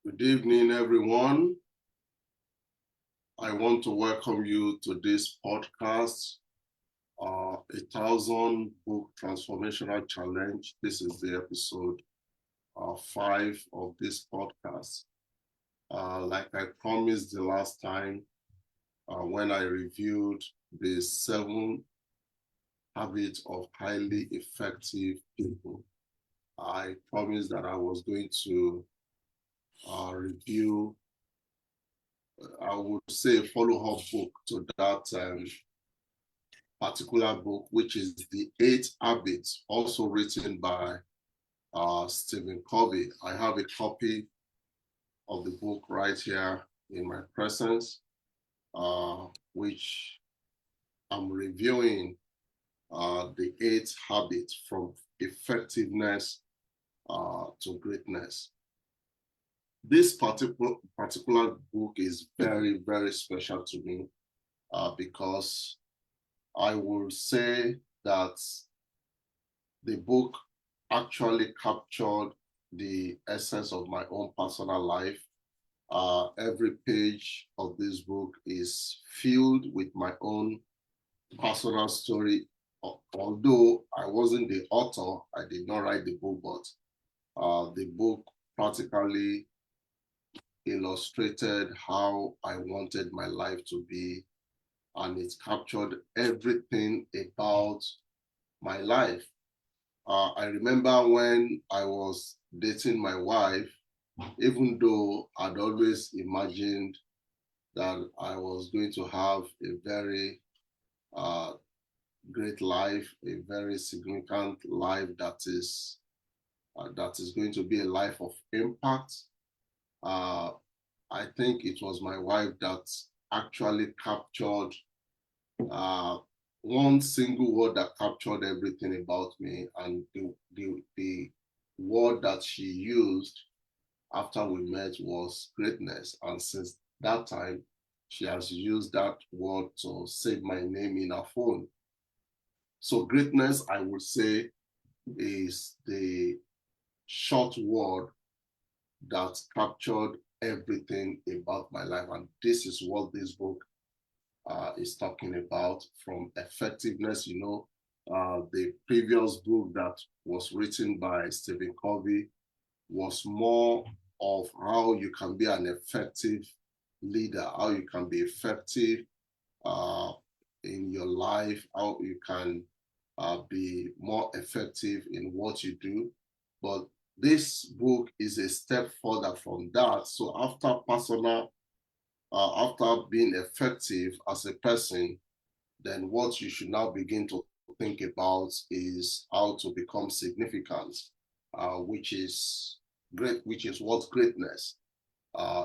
Good evening, everyone. I want to welcome you to this podcast, a 1,000 book transformational challenge. This is the episode 5 of this podcast. Like I promised the last time when I reviewed the 7 habits of highly effective people, I promised that I was going to review, I would say, a follow-up book to that particular book, which is The 8 Habits, also written by Stephen Covey. I have a copy of the book right here in my presence, which I'm reviewing the 8 habits from effectiveness to greatness. This particular book is very, very special to me because I will say that the book actually captured the essence of my own personal life. Every page of this book is filled with my own personal story. Although I wasn't the author, I did not write the book, but the book practically illustrated how I wanted my life to be, and it captured everything about my life. I remember when I was dating my wife, even though I'd always imagined that I was going to have a very great life, a very significant life that is going to be a life of impact. I think it was my wife that actually captured one single word that captured everything about me, and the word that she used after we met was greatness. And since that time, she has used that word to save my name in her phone. So greatness, I would say, is the short word that captured everything about my life. And this is what this book is talking about, from effectiveness. The previous book that was written by Stephen Covey was more of how you can be an effective leader, how you can be effective in your life, how you can be more effective in what you do. But this book is a step further from that. So after being effective as a person, then what you should now begin to think about is how to become significant, which is what greatness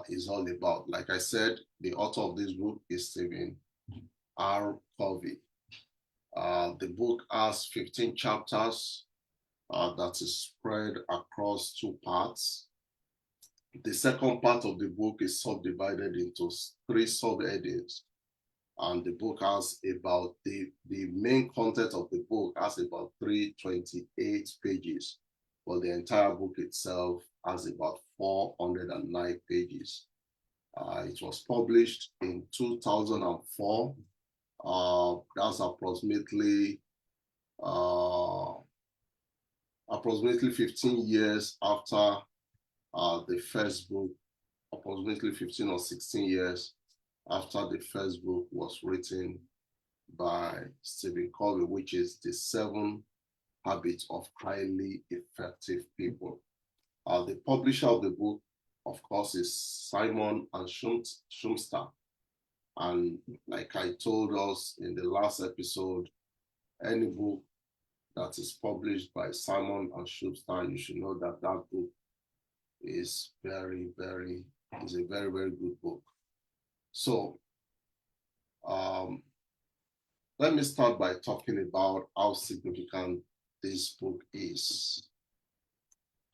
is all about. Like I said, the author of this book is Stephen R. Covey. The book has 15 chapters that is spread across 2 parts. The second part of the book is subdivided into 3 subheadings, and the book has about the main content of the book has about 328 pages, but the entire book itself has about 409 pages. It was published in 2004. That's approximately 15 years after the first book, approximately 15 or 16 years after the first book was written by Stephen Covey, which is The 7 Habits of Highly Effective People. The publisher of the book, of course, is Simon and Schuster. And like I told us in the last episode, any book that is published by Simon and Schuster, you should know that that book is a very, very good book. So let me start by talking about how significant this book is.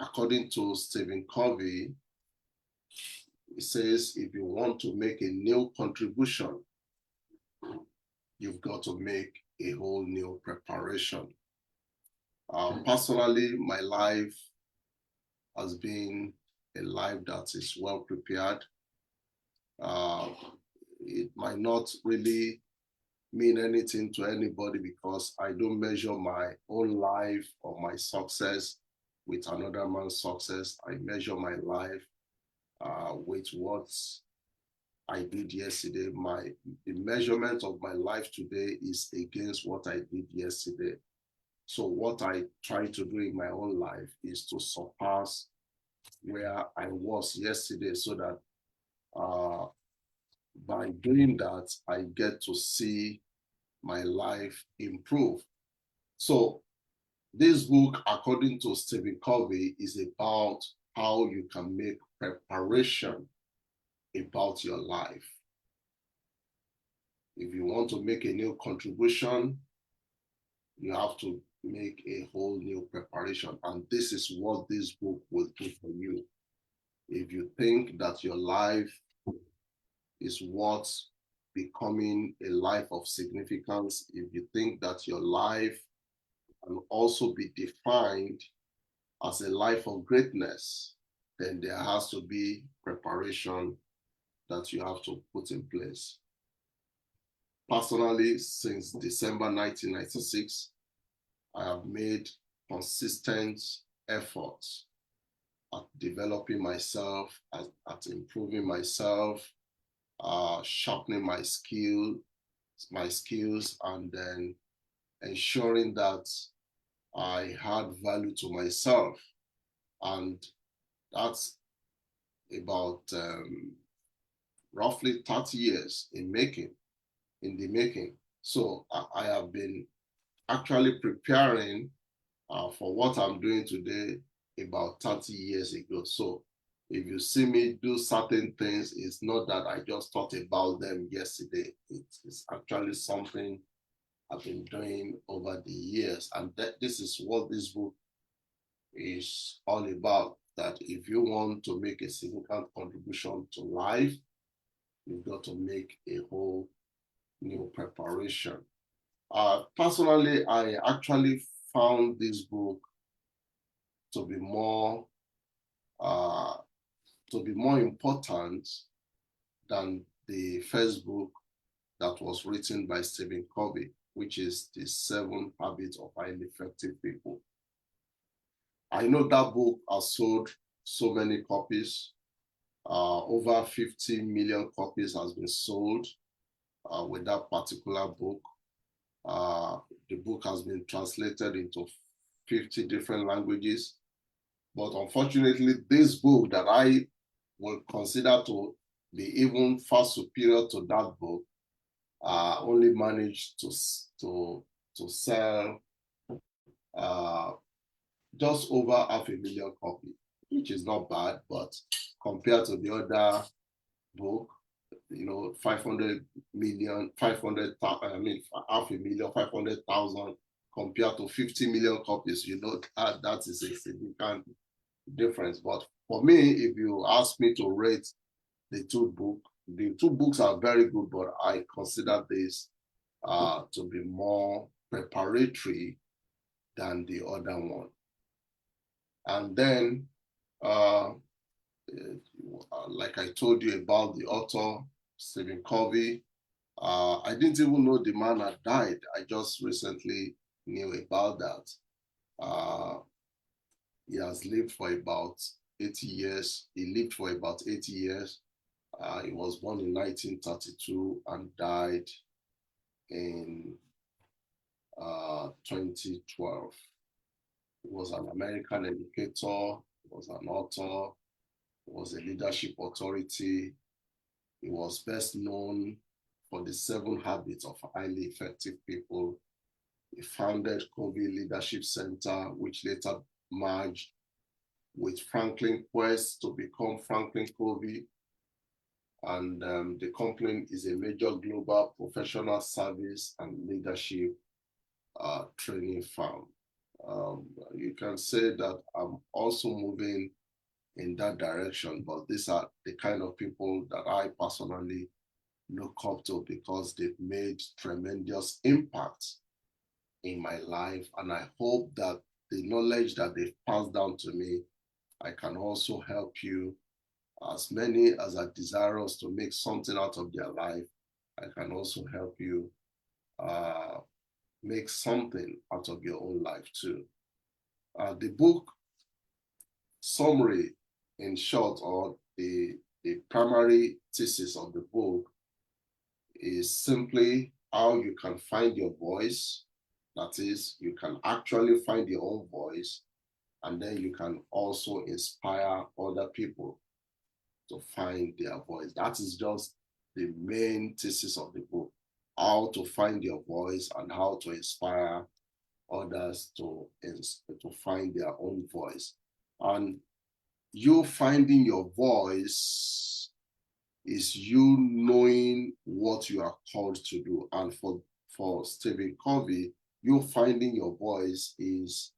According to Stephen Covey, he says, if you want to make a new contribution, you've got to make a whole new preparation. Personally, my life has been a life that is well prepared. It might not really mean anything to anybody because I don't measure my own life or my success with another man's success. I measure my life with what I did yesterday. The measurement of my life today is against what I did yesterday. So what I try to do in my own life is to surpass where I was yesterday, so that by doing that, I get to see my life improve. So this book, according to Stephen Covey, is about how you can make preparation about your life. If you want to make a new contribution, you have to make a whole new preparation. And this is what this book will do for you. If you think that your life is worth becoming a life of significance, if you think that your life can also be defined as a life of greatness, then there has to be preparation that you have to put in place. Personally, since December 1996, I have made consistent efforts at developing myself, at improving myself, sharpening my skills, and then ensuring that I had value to myself. And that's about roughly 30 years in the making. So I have been actually preparing for what I'm doing today about 30 years ago. So if you see me do certain things, it's not that I just thought about them yesterday. It's actually something I've been doing over the years. And this is what this book is all about, that if you want to make a significant contribution to life, you've got to make a whole new preparation. Personally, I actually found this book to be more important than the first book that was written by Stephen Covey, which is The 7 Habits of Highly Effective People. I know that book has sold so many copies. Over 50 million copies has been sold with that particular book. The book has been translated into 50 different languages. But unfortunately, this book that I would consider to be even far superior to that book only managed to sell just over 500,000 copies, which is not bad, but compared to the other book, 500 million, 500, I mean, 500,000, 500,000 compared to 50 million copies, that is a significant difference. But for me, if you ask me to rate the two books are very good, but I consider this to be more preparatory than the other one. And then, like I told you about the author, Stephen Covey, I didn't even know the man had died. I just recently knew about that. He has lived for about 80 years. He lived for about 80 years. He was born in 1932 and died in 2012. He was an American educator, he was an author, he was a leadership authority. He was best known for the 7 habits of highly effective people. He founded Covey Leadership Center, which later merged with Franklin Quest to become Franklin Covey. And the company is a major global professional service and leadership training firm. You can say that I'm also moving in that direction, but these are the kind of people that I personally look up to because they've made tremendous impact in my life. And I hope that the knowledge that they've passed down to me I can also help you. As many as are desirous to make something out of their life, I can also help you make something out of your own life too. The book summary, in short, or the primary thesis of the book is simply how you can find your voice. That is, you can actually find your own voice, and then you can also inspire other people to find their voice. That is just the main thesis of the book, how to find your voice and how to inspire others to find their own voice. And you finding your voice is you knowing what you are called to do. And for Stephen Covey, you finding your voice is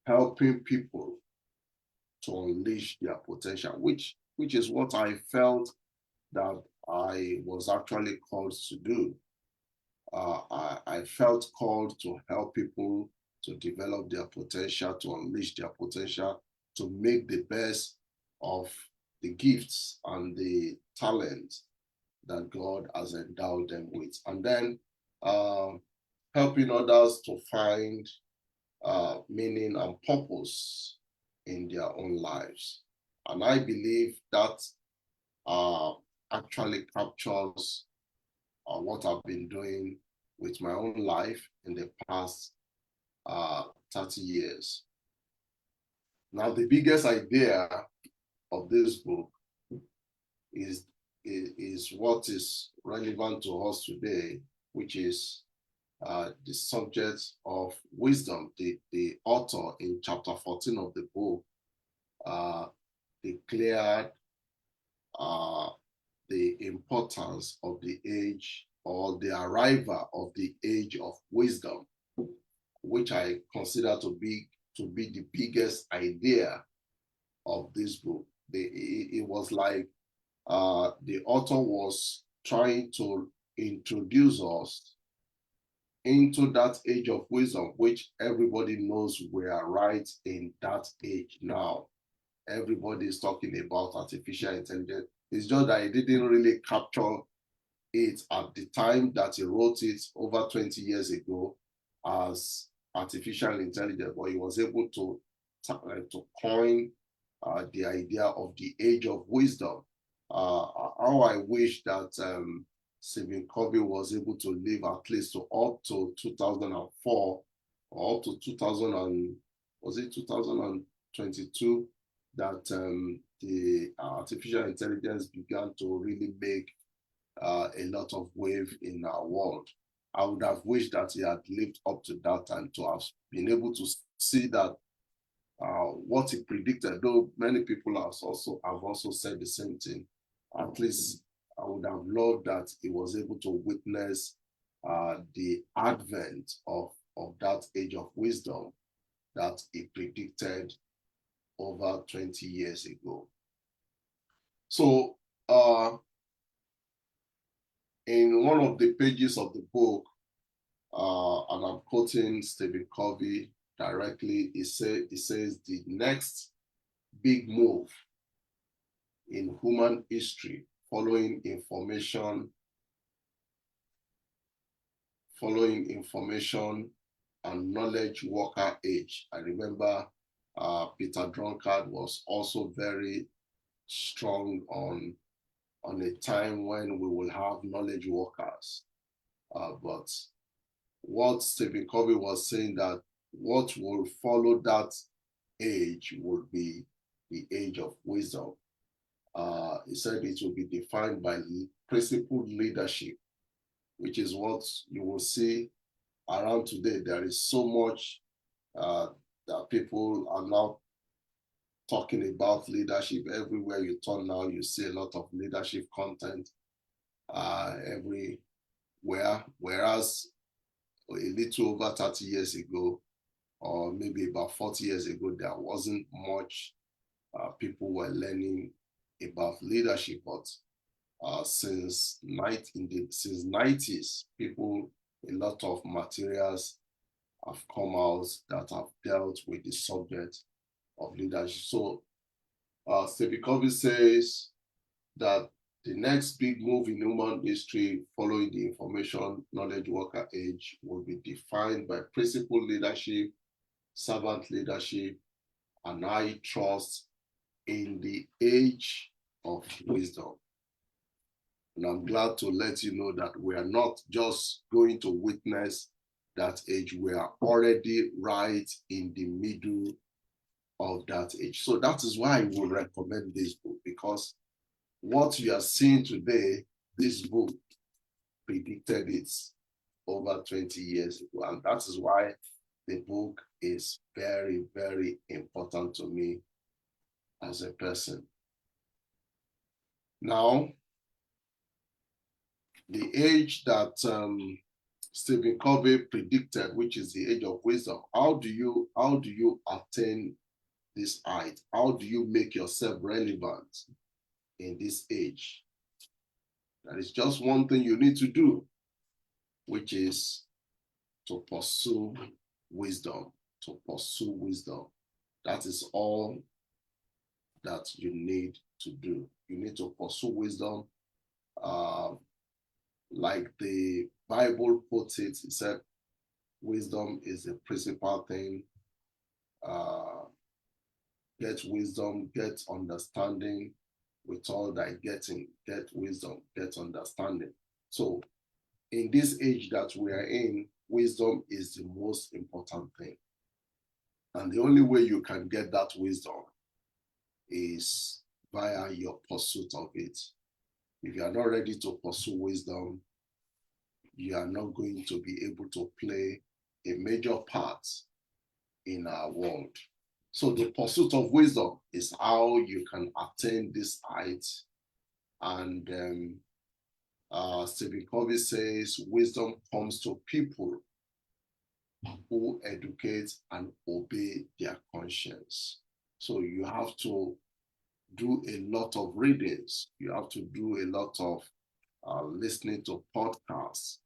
helping people to unleash their potential, which is what I felt that I was actually called to do. I felt called to help people to develop their potential, to unleash their potential, to make the best of the gifts and the talents that God has endowed them with. And then helping others to find meaning and purpose in their own lives. And I believe that actually captures what I've been doing with my own life in the past 30 years. Now, the biggest idea of this book is what is relevant to us today, which is the subject of wisdom. The author in chapter 14 of the book declared the importance of the age or the arrival of the age of wisdom, which I consider to be the biggest idea of this book. It was like the author was trying to introduce us into that age of wisdom, which everybody knows we are right in that age now. Everybody is talking about artificial intelligence. It's just that he didn't really capture it at the time that he wrote it over 20 years ago as artificial intelligence, but he was able to coin the idea of the age of wisdom. How I wish that Stephen Covey was able to live at least to up to 2004 or up to 2000 was it 2022 that the artificial intelligence began to really make a lot of wave in our world. I would have wished that he had lived up to that and to have been able to see that what he predicted, though many people have also said the same thing. At least I would have loved that he was able to witness the advent of that age of wisdom that he predicted over 20 years ago. So in one of the pages of the book, and I'm quoting Stephen Covey directly, he says the next big move in human history following information and knowledge worker age. I remember Peter Drunkard was also very strong on a time when we will have knowledge workers. But what Stephen Covey was saying, that what will follow that age would be the age of wisdom. He said it will be defined by principled leadership, which is what you will see around today. There is so much that people are now talking about leadership. Everywhere you turn now, you see a lot of leadership content everywhere. Whereas a little over 30 years ago, or maybe about 40 years ago, there wasn't much people were learning about leadership. But since 90s, a lot of materials have come out that have dealt with the subject of leadership. So Stephen Covey says that the next big move in human history following the information knowledge worker age will be defined by principled leadership, servant leadership, and high trust in the age of wisdom. And I'm glad to let you know that we are not just going to witness that age, we are already right in the middle of that age. So that is why I would recommend this book, because what you are seeing today, this book predicted it over 20 years ago. And that is why the book is very, very important to me as a person. Now, the age that Stephen Covey predicted, which is the age of wisdom, how do you attain this height? How do you make yourself relevant in this age? That is just one thing you need to do, which is to pursue wisdom, to pursue wisdom. That is all that you need to do. You need to pursue wisdom. Like the Bible puts it, it said, wisdom is the principal thing. Get wisdom, get understanding. With all thy getting, get wisdom, get understanding. So in this age that we are in, wisdom is the most important thing. And the only way you can get that wisdom is via your pursuit of it. If you are not ready to pursue wisdom, you are not going to be able to play a major part in our world. So the pursuit of wisdom is how you can attain this height. And Stephen Covey says wisdom comes to people who educate and obey their conscience. So you have to do a lot of readings. You have to do a lot of listening to podcasts.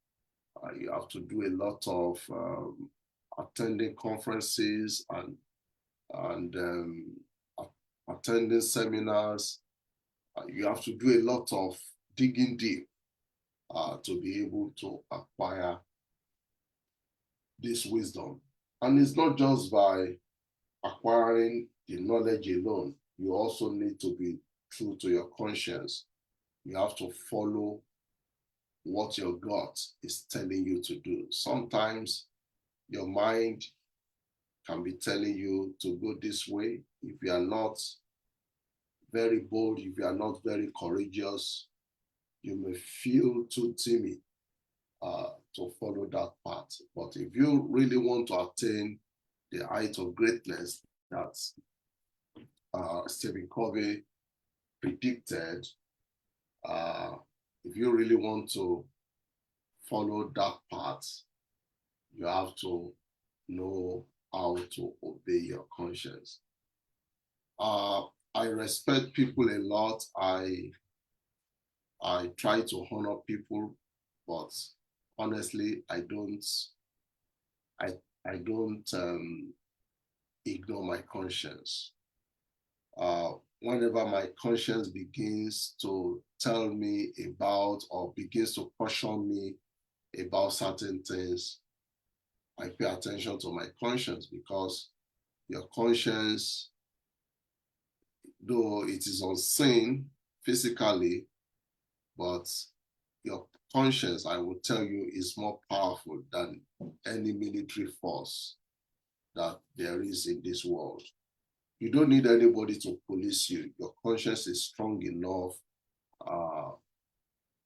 You have to do a lot of attending conferences and attending seminars. You have to do a lot of digging deep to be able to acquire this wisdom. And it's not just by acquiring the knowledge alone. You also need to be true to your conscience. You have to follow what your gut is telling you to do. Sometimes your mind can be telling you to go this way. If you are not very bold, if you are not very courageous, you may feel too timid to follow that path. But if you really want to attain the height of greatness that Stephen Covey predicted, if you really want to follow that path, you have to know how to obey your conscience. I respect people a lot. I try to honor people, but honestly, I don't ignore my conscience. Whenever my conscience begins to tell me about or begins to caution me about certain things, I pay attention to my conscience, because your conscience, though it is unseen physically, but your conscience, I will tell you, is more powerful than any military force that there is in this world. You don't need anybody to police you. Your conscience is strong enough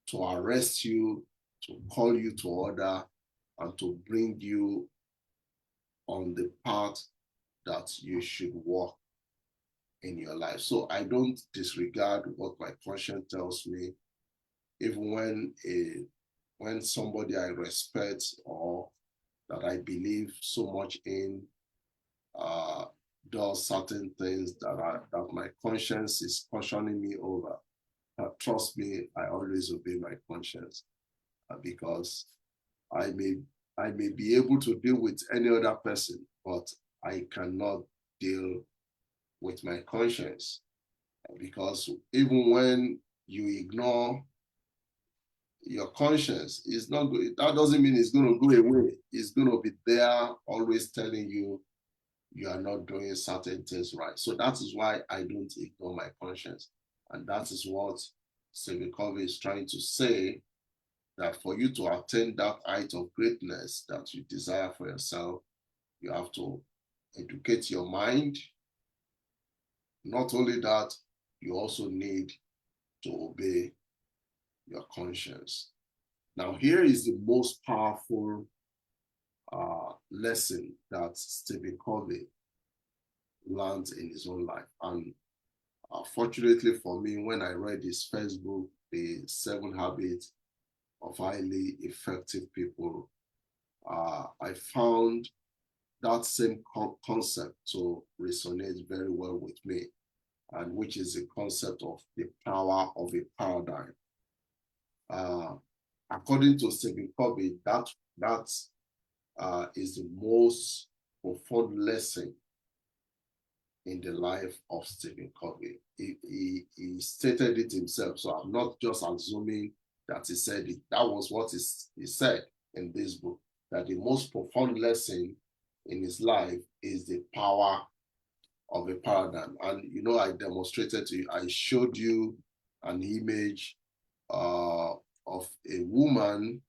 to arrest you, to call you to order, and to bring you on the path that you should walk in your life. So I don't disregard what my conscience tells me, even when somebody I respect or that I believe so much in does certain things that my conscience is cautioning me over. Trust me, I always obey my conscience, because I may be able to deal with any other person, but I cannot deal with my conscience. Because even when you ignore your conscience, it's not good. That doesn't mean it's going to go away. It's going to be there, always telling you you are not doing certain things right. So that is why I don't ignore my conscience. And that is what Stephen Covey is trying to say, that for you to attain that height of greatness that you desire for yourself, you have to educate your mind. Not only that, you also need to obey your conscience. Now, here is the most powerful lesson that Stephen Covey learned in his own life. And fortunately for me, when I read his first book, The 7 Habits of Highly Effective People, I found that same concept to resonate very well with me, and which is the concept of the power of a paradigm. According to Stephen Covey, that is the most profound lesson in the life of Stephen Covey. He stated it himself, so I'm not just assuming that he said it. That was what he said in this book, that the most profound lesson in his life is the power of a paradigm. And you know, I demonstrated to you, I showed you an image of a woman.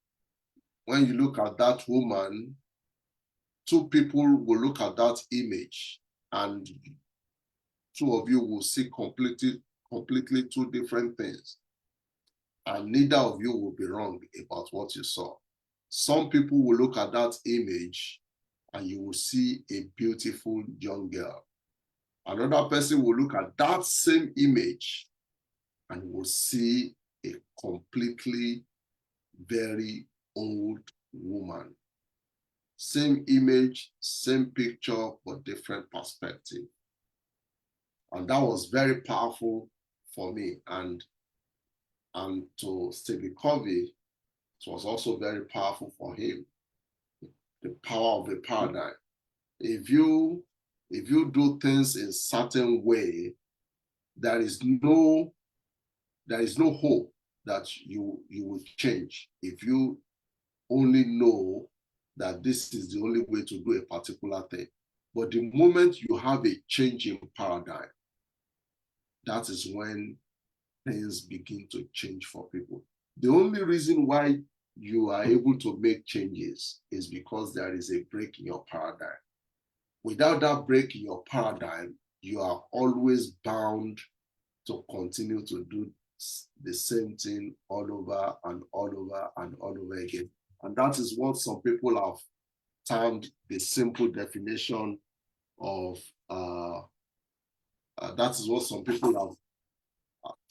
When you look at that woman, two people will look at that image, and two of you will see completely two different things. And neither of you will be wrong about what you saw. Some people will look at that image and you will see a beautiful young girl. Another person will look at that same image and will see a completely very old woman. Same image, same picture, but different perspective. And that was very powerful for me. And to Stephen Covey, it was also very powerful for him. The power of a paradigm. If you do things in a certain way, there is no hope that you will change. If you only know that this is the only way to do a particular thing. But the moment you have a change in paradigm, that is when things begin to change for people. The only reason why you are able to make changes is because there is a break in your paradigm. Without that break in your paradigm, you are always bound to continue to do the same thing all over and all over and all over again. And that is what some people have termed the simple definition of, that is what some people have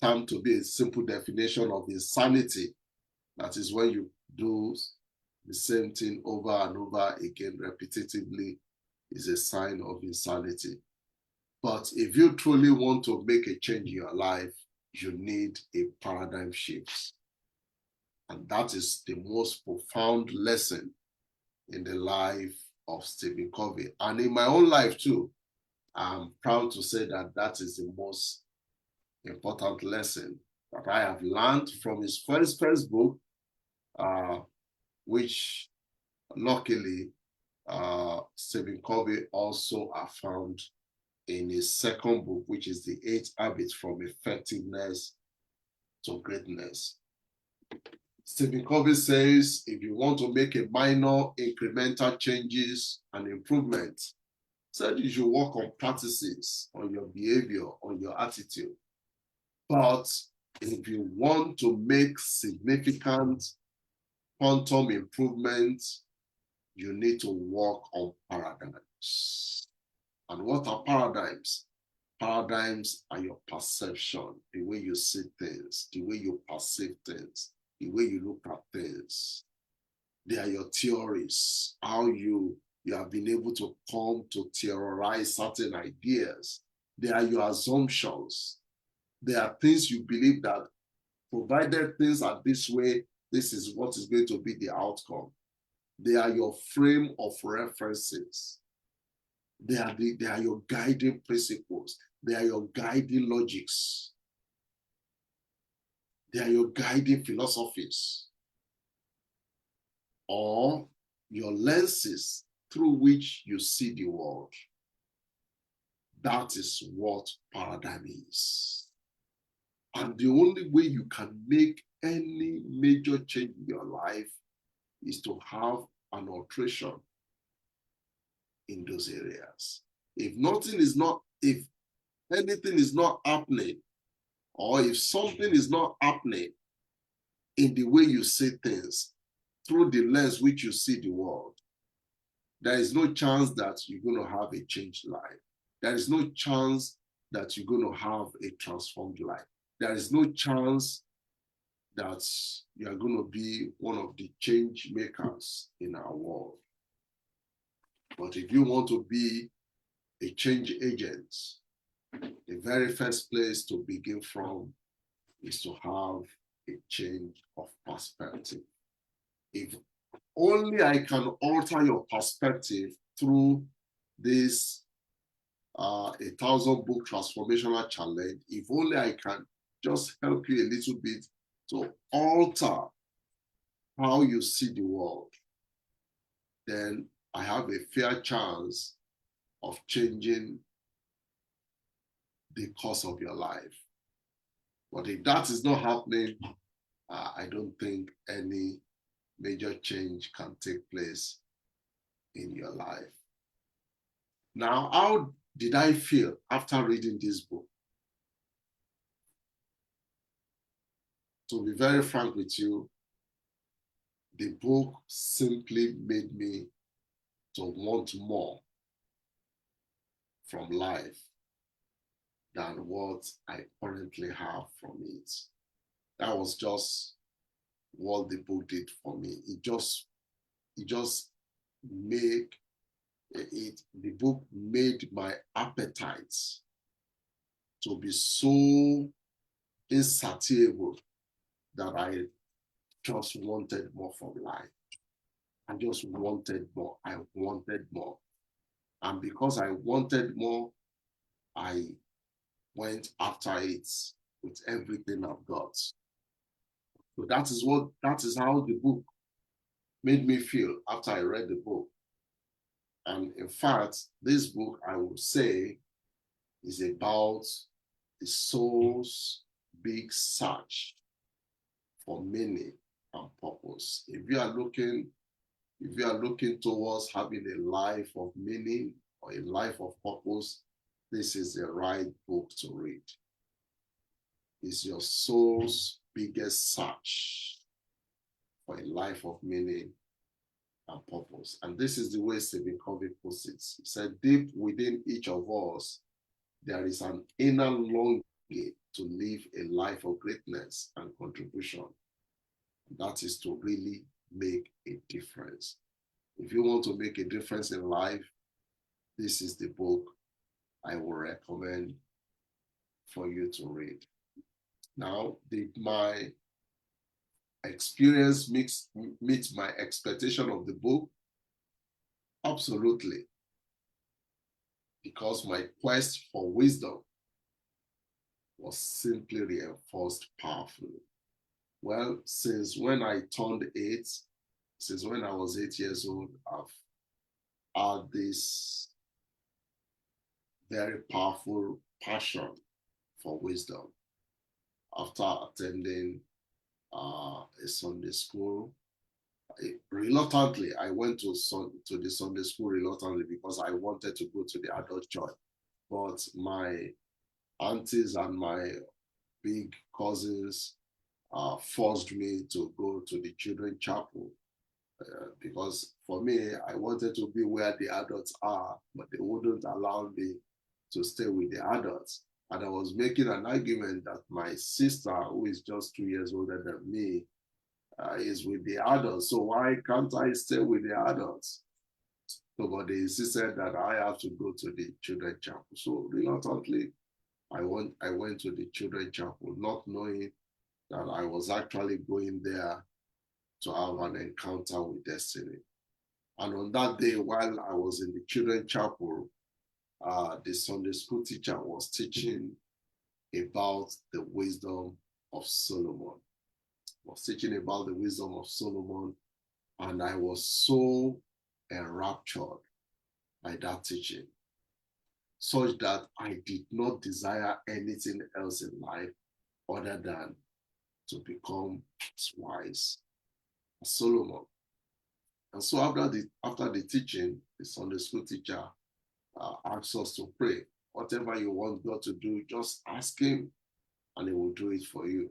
termed to be a simple definition of insanity. That is when you do the same thing over and over again repetitively, is a sign of insanity. But if you truly want to make a change in your life, you need a paradigm shift. And that is the most profound lesson in the life of Stephen Covey. And in my own life too, I'm proud to say that that is the most important lesson that I have learned from his first book, which luckily Stephen Covey also affirmed in his second book, which is The 8 Habits from Effectiveness to Greatness. Stephen Covey says, if you want to make a minor incremental changes and improvements, said you should work on practices, on your behavior, on your attitude. But if you want to make significant quantum improvements, you need to work on paradigms. And what are paradigms? Paradigms are your perception, the way you see things, the way you perceive things, the way you look at things. They are your theories, how you have been able to come to theorize certain ideas. They are your assumptions. They are things you believe that provided things are this way, this is what is going to be the outcome. They are your frame of references. They are your guiding principles. They are your guiding logics. They are your guiding philosophies, or your lenses through which you see the world. That is what paradigm is. And the only way you can make any major change in your life is to have an alteration in those areas. If anything is not happening, or if something is not happening in the way you see things, through the lens which you see the world, there is no chance that you're going to have a changed life. There is no chance that you're going to have a transformed life. There is no chance that you are going to be one of the change makers in our world. But if you want to be a change agent, the very first place to begin from is to have a change of perspective. If only I can alter your perspective through this 1,000-book transformational challenge, if only I can just help you a little bit to alter how you see the world, then I have a fair chance of changing the course of your life. But if that is not happening, I don't think any major change can take place in your life. Now, how did I feel after reading this book? To be very frank with you, the book simply made me to want more from life than what I currently have from it. That was just what the book did for me. It just made it, the book made my appetites to be so insatiable that I just wanted more from life. I just wanted more. I wanted more. And because I wanted more, I went after it with everything I've got. So that is how the book made me feel after I read the book. And in fact, this book, I would say, is about the soul's big search for meaning and purpose. If you are looking towards having a life of meaning or a life of purpose, this is the right book to read. It's your soul's biggest search for a life of meaning and purpose. And this is the way Stephen Covey puts it. He said, deep within each of us, there is an inner longing to live a life of greatness and contribution. That is to really make a difference. If you want to make a difference in life, this is the book I will recommend for you to read. Now, did my experience meet my expectation of the book? Absolutely. Because my quest for wisdom was simply reinforced powerfully. Well, since when I turned 8, since when I was 8 years old, I've had this very powerful passion for wisdom. After attending a Sunday school, reluctantly, I went to the Sunday school reluctantly because I wanted to go to the adult church. But my aunties and my big cousins forced me to go to the children's chapel because for me, I wanted to be where the adults are, but they wouldn't allow me to stay with the adults. And I was making an argument that my sister, who is just 2 years older than me, is with the adults. So why can't I stay with the adults? So, but they insisted that I have to go to the children's chapel. So reluctantly, I went to the children's chapel, not knowing that I was actually going there to have an encounter with destiny. And on that day, while I was in the children's chapel, the Sunday school teacher was teaching about the wisdom of Solomon. Was teaching about the wisdom of Solomon, and I was so enraptured by that teaching, such that I did not desire anything else in life other than to become as wise as Solomon. And so after the teaching, the Sunday school teacher asked us to pray. Whatever you want God to do, just ask him and he will do it for you.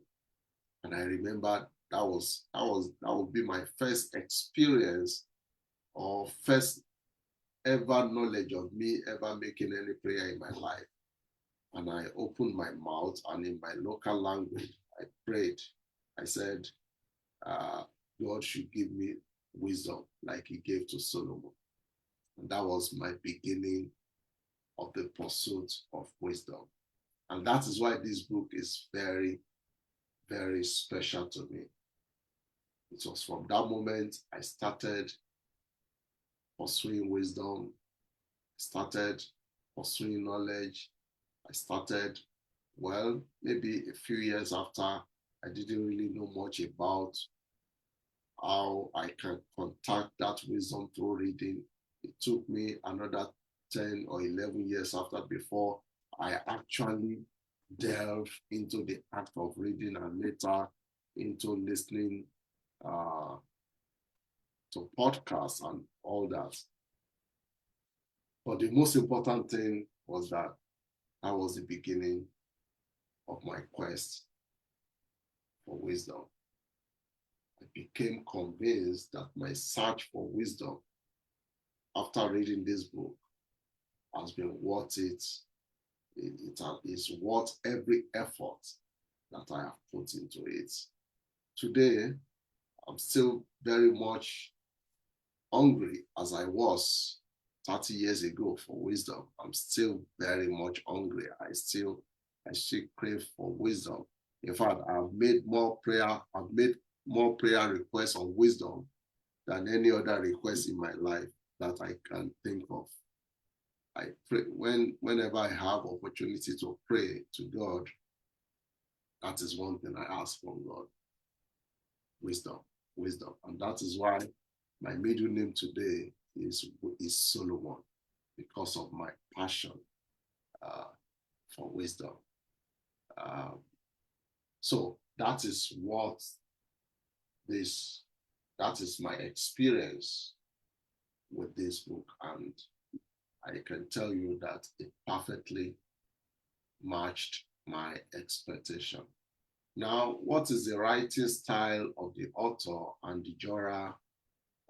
And I remember that would be my first experience or first ever knowledge of me ever making any prayer in my life. And I opened my mouth and in my local language, I prayed. I said, God should give me wisdom like he gave to Solomon. And that was my beginning of the pursuit of wisdom. And that is why this book is very, very special to me. It was from that moment I started pursuing wisdom, started pursuing knowledge. I started, well, maybe a few years after, I didn't really know much about how I can contact that wisdom through reading. It took me another 10 or 11 years after before I actually delved into the act of reading and later into listening to podcasts and all that. But the most important thing was that was the beginning of my quest for wisdom. I became convinced that my search for wisdom after reading this book has been worth it. It is worth every effort that I have put into it. Today, I'm still very much hungry as I was 30 years ago for wisdom. I'm still very much hungry. I still crave for wisdom. In fact, I've made more prayer requests on wisdom than any other request in my life that I can think of. I pray whenever I have opportunity to pray to God, that is one thing I ask from God. Wisdom. And that is why my middle name today is Solomon, because of my passion for wisdom. So that is my experience with this book, and I can tell you that it perfectly matched my expectation. Now, what is the writing style of the author and the genre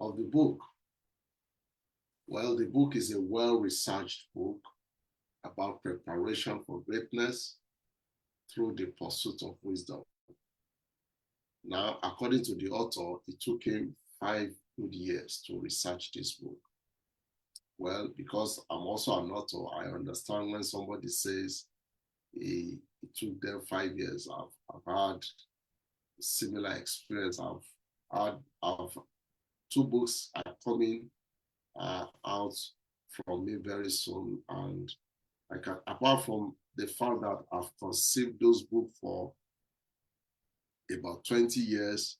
of the book? Well, the book is a well-researched book about preparation for greatness through the pursuit of wisdom. Now, according to the author, it took him 5 good years to research this book. Well, because I'm also an author, I understand when somebody says it took them 5 years. I've had similar experience. I've 2 books are coming out from me very soon, and apart from the fact that I've conceived those books for about 20 years,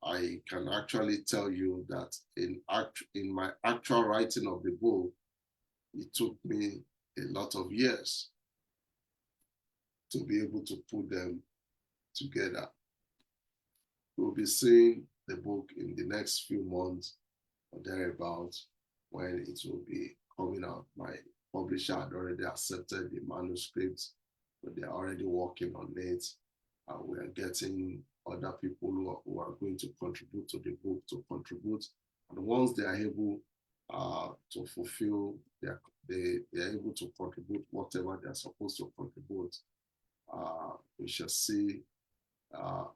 I can actually tell you that in my actual writing of the book, it took me a lot of years to be able to put them together. We'll be seeing the book in the next few months or thereabouts when it will be coming out. My publisher had already accepted the manuscripts, but they're already working on it. We are getting other people who are going to contribute to the book to contribute. And once they are able to fulfill, they are able to contribute whatever they are supposed to contribute, we shall see how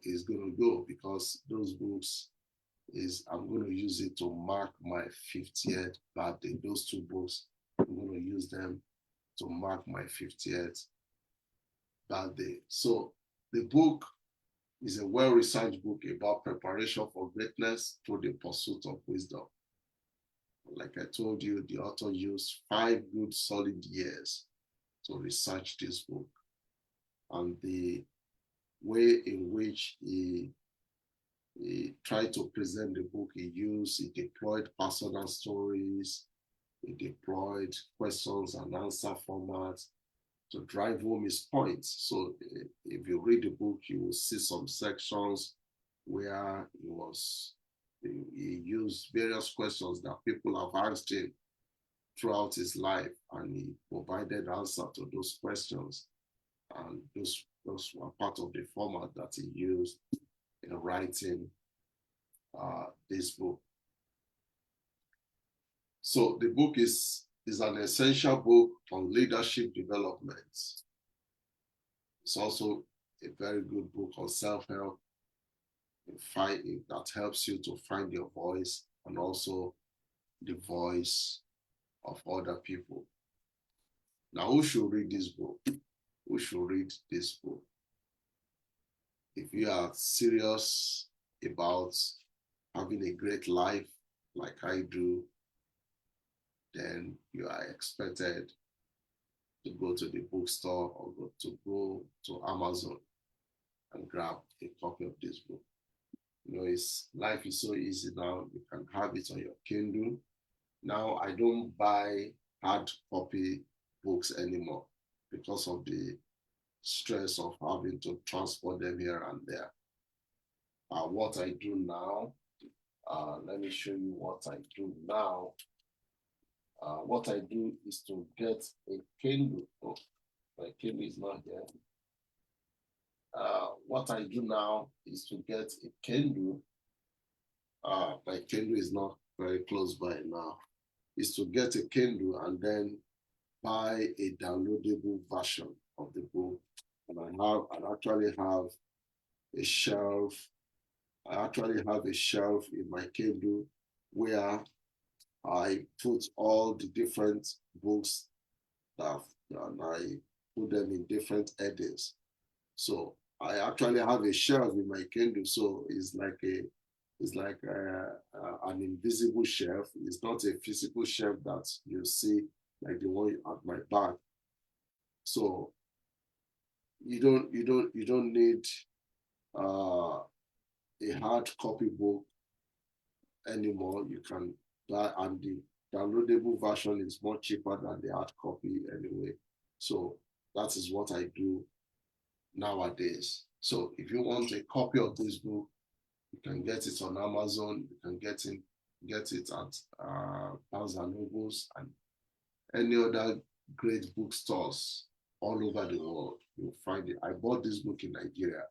it's going to go, because those books I'm going to use it to mark my 50th birthday. Those 2 books, I'm going to use them to mark my 50th birthday. So the book is a well-researched book about preparation for greatness through the pursuit of wisdom. Like I told you, the author used 5 good solid years to research this book. And the way in which he tried to present the book, he deployed personal stories, he deployed questions and answer formats to drive home his points. So if you read the book, you will see some sections where he used various questions that people have asked him throughout his life, and he provided answer to those questions. And those were part of the format that he used in writing this book. So the book is an essential book on leadership development. It's also a very good book on self-help that helps you to find your voice and also the voice of other people. Now, who should read this book? Who should read this book? If you are serious about having a great life like I do, then you are expected to go to the bookstore or go to Amazon and grab a copy of this book. You know, life is so easy now. You can have it on your Kindle. Now, I don't buy hard copy books anymore because of the stress of having to transport them here and there. What I do now, let me show you what I do now. What I do is to get a Kindle. Oh, my Kindle is not here. What I do now is to get a Kindle. My Kindle is not very close by now. Is to get a Kindle and then buy a downloadable version of the book. And I actually have a shelf. I actually have a shelf in my Kindle where I put all the different books and I put them in different headings. So I actually have a shelf in my Kindle. So it's like an invisible shelf. It's not a physical shelf that you see like the one at my back. So you don't need a hard copy book anymore. You can buy, and the downloadable version is more cheaper than the hard copy anyway. So that is what I do nowadays. So if you want a copy of this book, you can get it on Amazon. You can get it at Barnes and Nobles and any other great bookstores all over the world. You'll find it. I bought this book in Nigeria.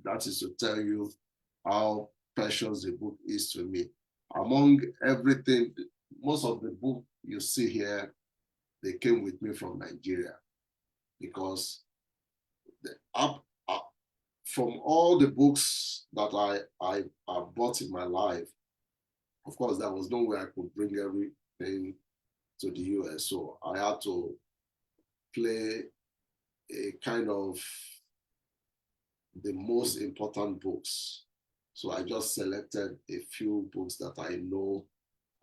That is to tell you how precious the book is to me. Among everything, most of the book you see here, they came with me from Nigeria because from all the books that I bought in my life, of course, there was no way I could bring everything to the US. So I had to play a kind of the most important books. So I just selected a few books that I know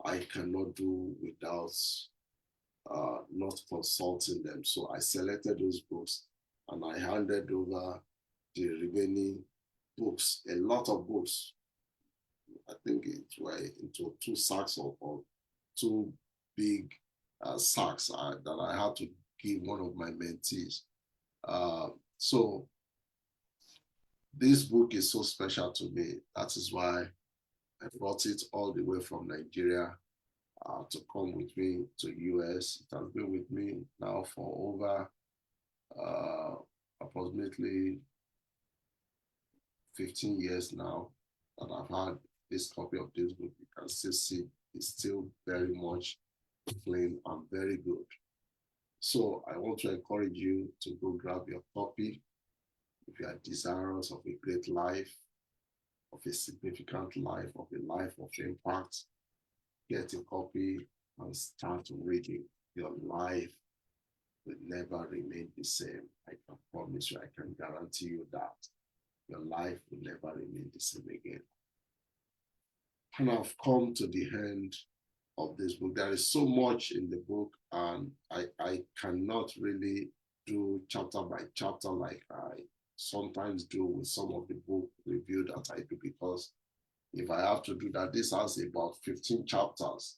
I cannot do without not consulting them. So I selected those books and I handed over the remaining books, a lot of books. I think it were into 2 sacks or 2 big sacks that I had to give one of my mentees. So this book is so special to me. That is why I brought it all the way from Nigeria to come with me to US. It has been with me now for over approximately 15 years now that I've had this copy of this book. You can still see it's still very much clean and very good. So I want to encourage you to go grab your copy if you are desirous of a great life, of a significant life, of a life of impact. Get a copy and start reading. Your life will never remain the same. I can promise you, I can guarantee you that. Your life will never remain the same again. And I've come to the end of this book. There is so much in the book, and I cannot really do chapter by chapter like I sometimes do with some of the book review that I do, because if I have to do that, this has about 15 chapters.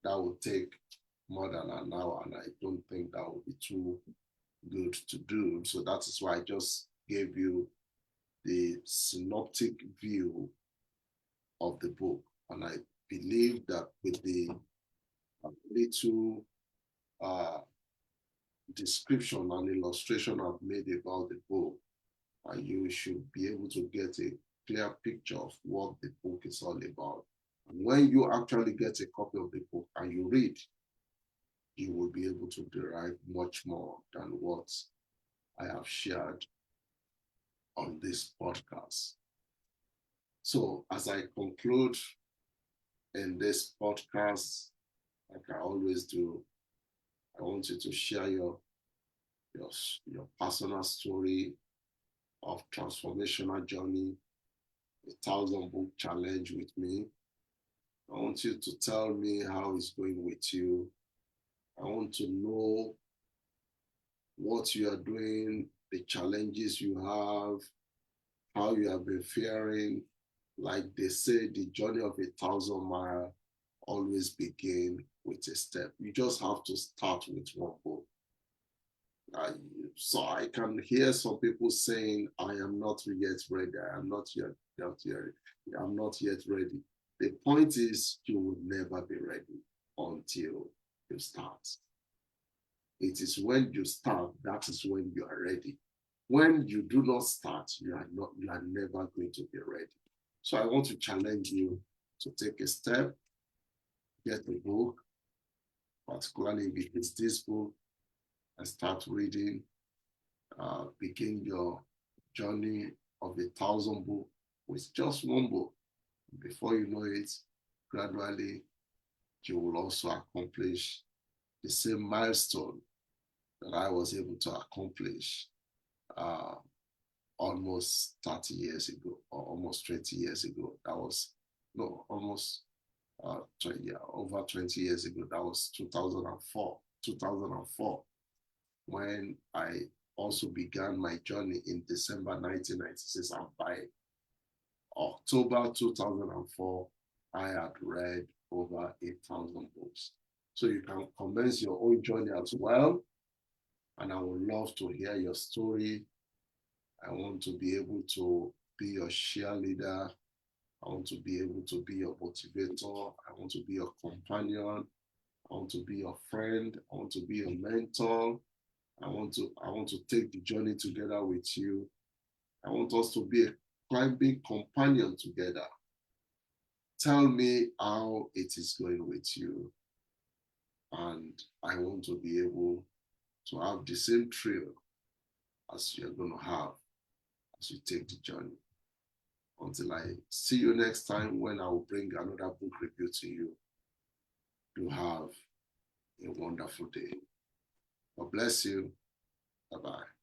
That would take more than an hour, and I don't think that would be too good to do. So that is why I just gave you the synoptic view of the book. And I believe that with the little uh, description and illustration I've made about the book, you should be able to get a clear picture of what the book is all about. And when you actually get a copy of the book and you read, you will be able to derive much more than what I have shared on this podcast. So as I conclude in this podcast, like I always do, I want you to share your personal story of transformational journey, 1,000 book challenge with me. I want you to tell me how it's going with you. I want to know what you are doing, the challenges you have, how you have been faring. Like they say, the journey of 1,000 miles always begin with a step. You just have to start with one book. So I can hear some people saying, I am not yet ready. I am not yet ready. I'm not yet ready. The point is, you will never be ready until you start. It is when you start, that is when you are ready. When you do not start, you are never going to be ready. So I want to challenge you to take a step, get a book, particularly if it's this book, and start reading. Begin your journey of 1,000 books with just one book. Before you know it, gradually, you will also accomplish the same milestone that I was able to accomplish almost 30 years ago, or almost 20 years ago. That was, no, almost 20, over 20 years ago. That was 2004, when I also began my journey in December 1996. And by October 2004, I had read over 8,000 books. So you can commence your own journey as well. And I would love to hear your story. I want to be able to be your cheerleader. I want to be able to be your motivator. I want to be your companion. I want to be your friend. I want to be your mentor. I want to take the journey together with you. I want us to be a climbing companion together. Tell me how it is going with you. And I want to be able to have the same thrill as you're going to have as you take the journey. Until I see you next time, when I will bring another book review to you, you have a wonderful day. God bless you. Bye-bye.